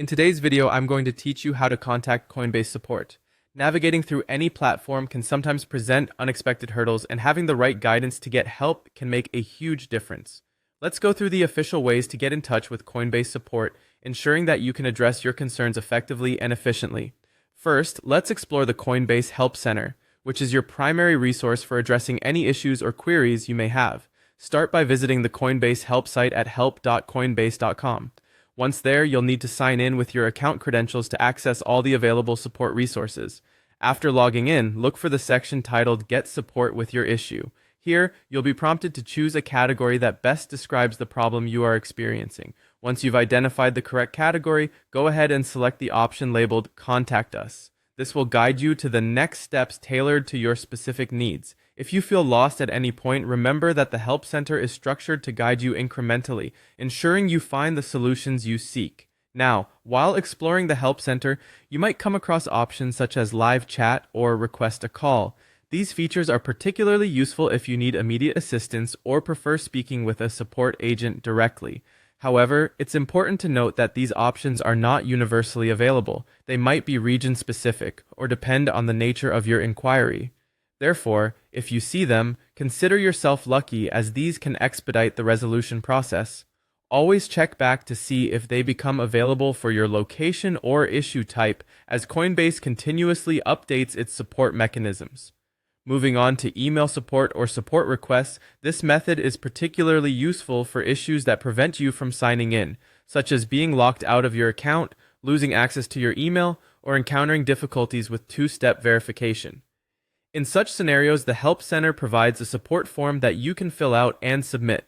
In today's video, I'm going to teach you how to contact Coinbase support. Navigating through any platform can sometimes present unexpected hurdles, and having the right guidance to get help can make a huge difference. Let's go through the official ways to get in touch with Coinbase support, ensuring that you can address your concerns effectively and efficiently. First, let's explore the Coinbase Help Center, which is your primary resource for addressing any issues or queries you may have. Start by visiting the Coinbase help site at help.coinbase.com. Once there, you'll need to sign in with your account credentials to access all the available support resources. After logging in, look for the section titled Get Support with Your Issue. Here, you'll be prompted to choose a category that best describes the problem you are experiencing. Once you've identified the correct category, go ahead and select the option labeled Contact Us. This will guide you to the next steps tailored to your specific needs. If you feel lost at any point, remember that the Help Center is structured to guide you incrementally, ensuring you find the solutions you seek. Now, while exploring the Help Center, you might come across options such as live chat or request a call. These features are particularly useful if you need immediate assistance or prefer speaking with a support agent directly. However, it's important to note that these options are not universally available. They might be region-specific or depend on the nature of your inquiry. Therefore, if you see them, consider yourself lucky, as these can expedite the resolution process. Always check back to see if they become available for your location or issue type, as Coinbase continuously updates its support mechanisms. Moving on to email support or support requests, this method is particularly useful for issues that prevent you from signing in, such as being locked out of your account, losing access to your email, or encountering difficulties with two-step verification. In such scenarios, the Help Center provides a support form that you can fill out and submit.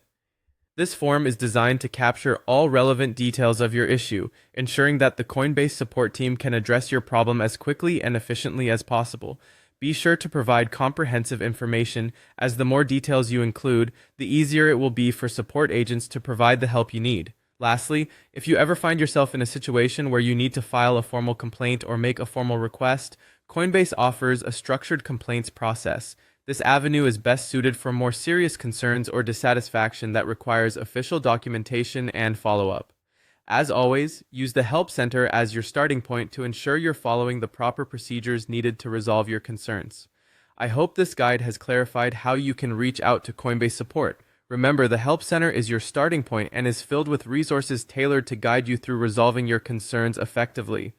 This form is designed to capture all relevant details of your issue, ensuring that the Coinbase support team can address your problem as quickly and efficiently as possible. Be sure to provide comprehensive information, as the more details you include, the easier it will be for support agents to provide the help you need. Lastly, if you ever find yourself in a situation where you need to file a formal complaint or make a formal request, Coinbase offers a structured complaints process. This avenue is best suited for more serious concerns or dissatisfaction that requires official documentation and follow-up. As always, use the Help Center as your starting point to ensure you're following the proper procedures needed to resolve your concerns. I hope this guide has clarified how you can reach out to Coinbase support. Remember, the Help Center is your starting point and is filled with resources tailored to guide you through resolving your concerns effectively.